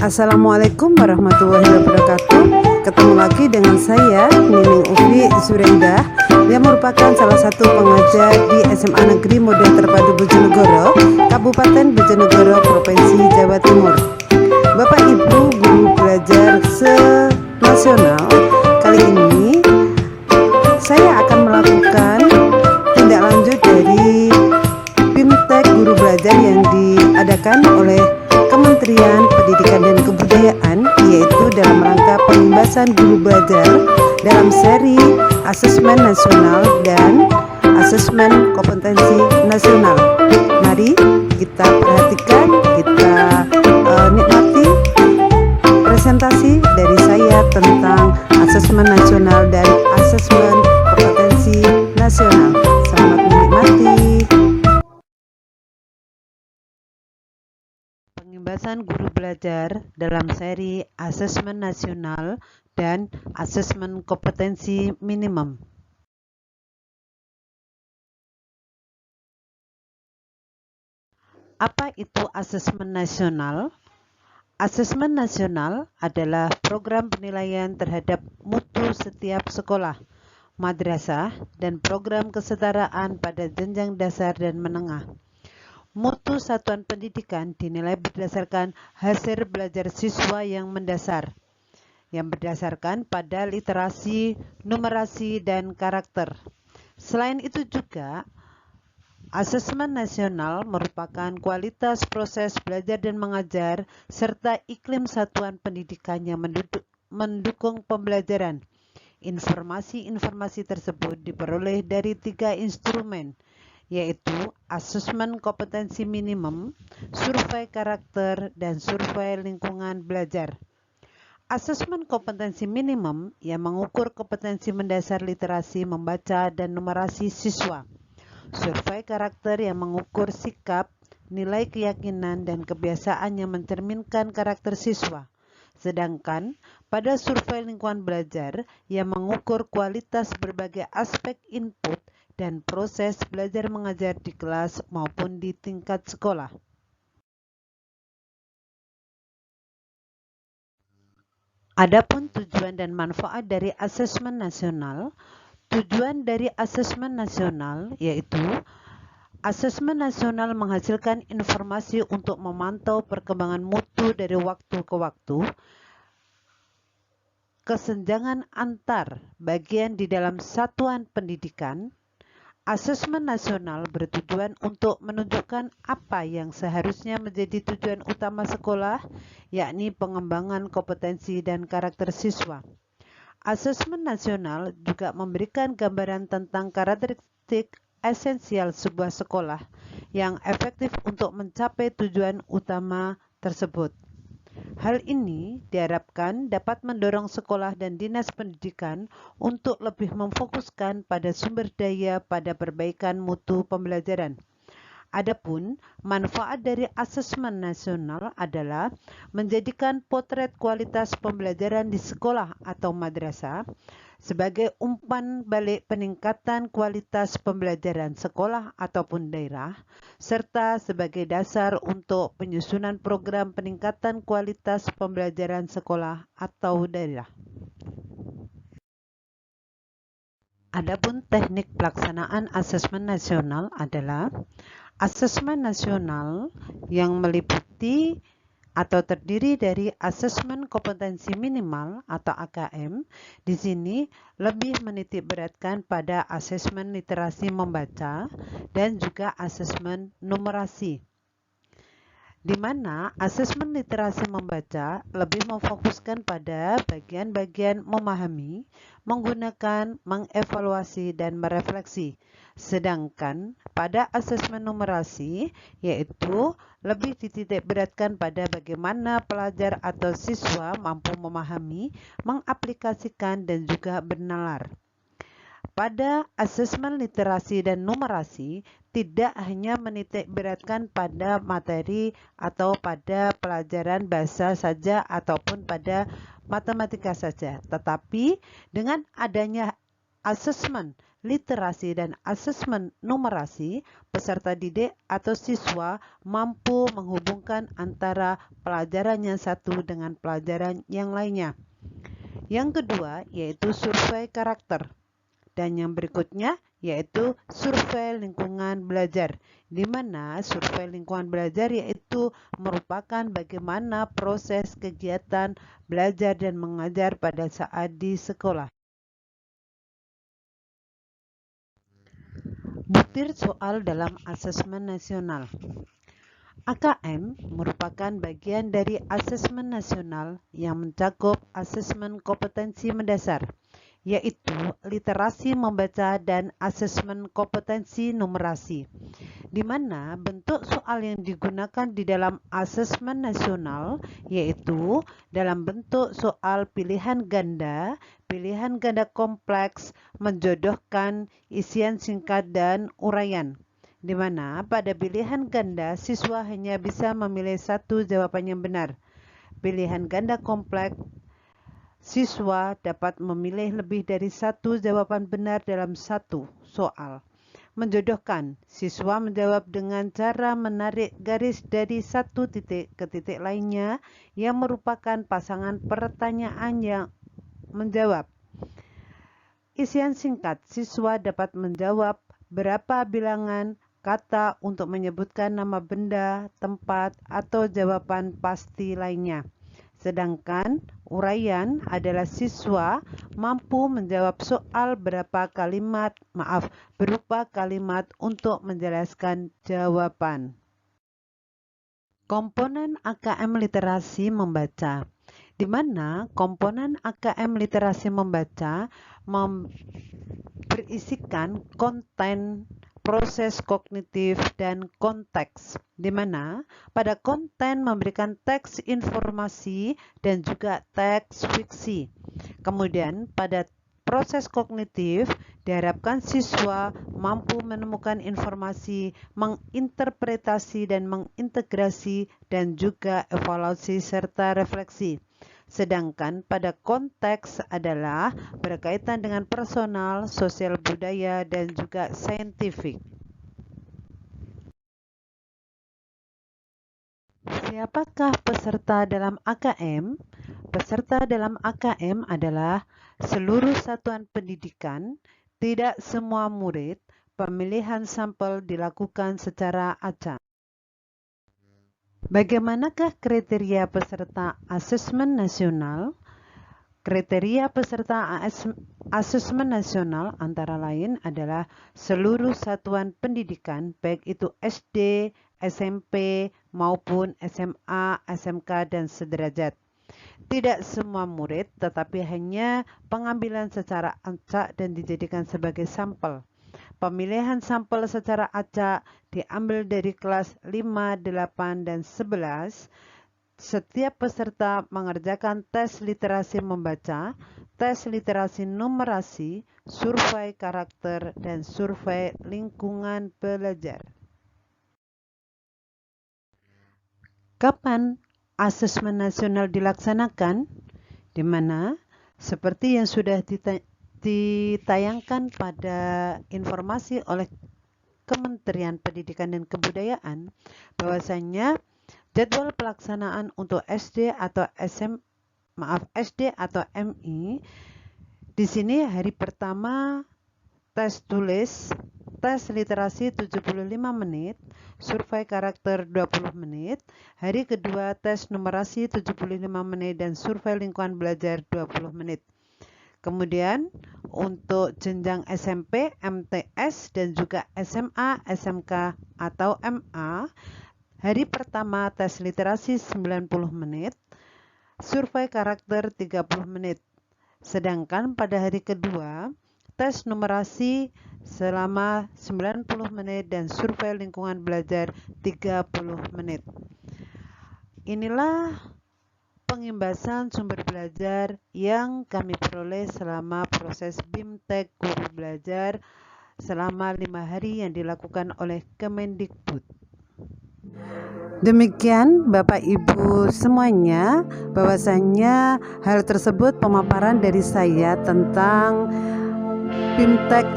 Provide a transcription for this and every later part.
Assalamualaikum warahmatullahi wabarakatuh. Ketemu lagi dengan saya Nining Ufi Zurenda yang merupakan salah satu pengajar di SMA Negeri Model Terpadu Bojonegoro, Kabupaten Bojonegoro, Provinsi Jawa Timur. Bapak Ibu guru belajar se-nasional, kali ini saya akan melakukan tindak lanjut dari BIMTEK Guru Belajar yang diadakan oleh Kementerian Pendidikan dan Kebudayaan, yaitu dalam rangka pembebasan guru belajar dalam seri asesmen nasional dan asesmen kompetensi nasional. Mari kita perhatikan, kita nikmati presentasi dari saya tentang asesmen nasional dan asesmen kompetensi nasional. Selamat menikmati. Pembebasan guru belajar dalam seri asesmen nasional dan asesmen kompetensi minimum. Apa itu asesmen nasional? Asesmen nasional adalah program penilaian terhadap mutu setiap sekolah, madrasah, dan program kesetaraan pada jenjang dasar dan menengah. Mutu satuan pendidikan dinilai berdasarkan hasil belajar siswa yang mendasar, yang berdasarkan pada literasi, numerasi, dan karakter. Selain itu juga, asesmen nasional merupakan kualitas proses belajar dan mengajar serta iklim satuan pendidikan yang mendukung pembelajaran. Informasi-informasi tersebut diperoleh dari 3 instrumen, yaitu asesmen kompetensi minimum, survei karakter, dan survei lingkungan belajar. Asesmen kompetensi minimum yang mengukur kompetensi mendasar literasi, membaca, dan numerasi siswa. Survei karakter yang mengukur sikap, nilai keyakinan, dan kebiasaan yang mencerminkan karakter siswa. Sedangkan pada survei lingkungan belajar yang mengukur kualitas berbagai aspek input dan proses belajar mengajar di kelas maupun di tingkat sekolah. Adapun tujuan dan manfaat dari asesmen nasional. Tujuan dari asesmen nasional yaitu asesmen nasional menghasilkan informasi untuk memantau perkembangan mutu dari waktu ke waktu, kesenjangan antar bagian di dalam satuan pendidikan. Asesmen nasional bertujuan untuk menunjukkan apa yang seharusnya menjadi tujuan utama sekolah, yakni pengembangan kompetensi dan karakter siswa. Asesmen nasional juga memberikan gambaran tentang karakteristik esensial sebuah sekolah yang efektif untuk mencapai tujuan utama tersebut. Hal ini diharapkan dapat mendorong sekolah dan dinas pendidikan untuk lebih memfokuskan pada sumber daya pada perbaikan mutu pembelajaran. Adapun manfaat dari asesmen nasional adalah menjadikan potret kualitas pembelajaran di sekolah atau madrasah sebagai umpan balik peningkatan kualitas pembelajaran sekolah ataupun daerah, serta sebagai dasar untuk penyusunan program peningkatan kualitas pembelajaran sekolah atau daerah. Adapun teknik pelaksanaan asesmen nasional adalah asesmen nasional yang meliputi atau terdiri dari asesmen kompetensi minimal atau AKM. Di sini lebih menitik beratkan pada asesmen literasi membaca dan juga asesmen numerasi, di mana asesmen literasi membaca lebih memfokuskan pada bagian-bagian memahami, menggunakan, mengevaluasi, dan merefleksi. Sedangkan pada asesmen numerasi yaitu lebih dititik beratkan pada bagaimana pelajar atau siswa mampu memahami, mengaplikasikan, dan juga bernalar. Pada asesmen literasi dan numerasi tidak hanya menitik beratkan pada materi atau pada pelajaran bahasa saja ataupun pada matematika saja, tetapi dengan adanya asesmen literasi dan asesmen numerasi, peserta didik atau siswa mampu menghubungkan antara pelajaran yang satu dengan pelajaran yang lainnya. Yang kedua yaitu survei karakter. Dan yang berikutnya yaitu survei lingkungan belajar, di mana survei lingkungan belajar yaitu merupakan bagaimana proses kegiatan belajar dan mengajar pada saat di sekolah. Butir soal dalam asesmen nasional. AKM merupakan bagian dari asesmen nasional yang mencakup asesmen kompetensi mendasar, yaitu literasi membaca dan asesmen kompetensi numerasi, di mana bentuk soal yang digunakan di dalam asesmen nasional yaitu dalam bentuk soal pilihan ganda kompleks, menjodohkan, isian singkat dan uraian, di mana pada pilihan ganda siswa hanya bisa memilih satu jawaban yang benar. Pilihan ganda kompleks, siswa dapat memilih lebih dari satu jawaban benar dalam satu soal. Menjodohkan, siswa menjawab dengan cara menarik garis dari satu titik ke titik lainnya yang merupakan pasangan pertanyaan yang menjawab. Isian singkat, siswa dapat menjawab berapa bilangan kata untuk menyebutkan nama benda, tempat, atau jawaban pasti lainnya. Sedangkan uraian adalah siswa mampu menjawab soal berupa kalimat untuk menjelaskan jawaban. Komponen AKM literasi membaca, di mana komponen AKM literasi membaca berisikan konten, proses kognitif, dan konteks, di mana pada konten memberikan teks informasi dan juga teks fiksi. Kemudian pada proses kognitif diharapkan siswa mampu menemukan informasi, menginterpretasi dan mengintegrasi, dan juga evaluasi serta refleksi. Sedangkan pada konteks adalah berkaitan dengan personal, sosial budaya, dan juga saintifik. Siapakah peserta dalam AKM? Peserta dalam AKM adalah seluruh satuan pendidikan, tidak semua murid. Pemilihan sampel dilakukan secara acak. Bagaimanakah kriteria peserta asesmen nasional? Kriteria peserta asesmen nasional antara lain adalah seluruh satuan pendidikan, baik itu SD, SMP, maupun SMA, SMK, dan sederajat. Tidak semua murid, tetapi hanya pengambilan secara acak dan dijadikan sebagai sampel. Pemilihan sampel secara acak diambil dari kelas 5, 8, dan 11. Setiap peserta mengerjakan tes literasi membaca, tes literasi numerasi, survei karakter, dan survei lingkungan belajar. Kapan asesmen nasional dilaksanakan? Di mana, seperti yang sudah ditayangkan pada informasi oleh Kementerian Pendidikan dan Kebudayaan, bahwasanya jadwal pelaksanaan untuk SD atau MI, di sini hari pertama tes tulis, tes literasi 75 menit, survei karakter 20 menit, hari kedua tes numerasi 75 menit dan survei lingkungan belajar 20 menit. Kemudian untuk jenjang SMP, MTS, dan juga SMA, SMK, atau MA, hari pertama tes literasi 90 menit, survei karakter 30 menit. Sedangkan pada hari kedua, tes numerasi selama 90 menit dan survei lingkungan belajar 30 menit. Inilah pengimbasan sumber belajar yang kami peroleh selama proses BIMTEK Guru Belajar selama 5 hari yang dilakukan oleh Kemendikbud. Demikian Bapak Ibu semuanya, bahwasannya hal tersebut pemaparan dari saya tentang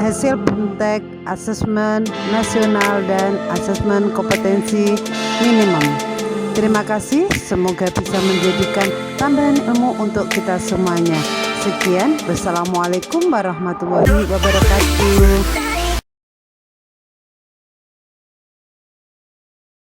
hasil BIMTEK, asesmen nasional dan asesmen kompetensi minimum. Terima kasih, semoga bisa menjadikan tambahan ilmu untuk kita semuanya. Sekian, wassalamualaikum warahmatullahi wabarakatuh.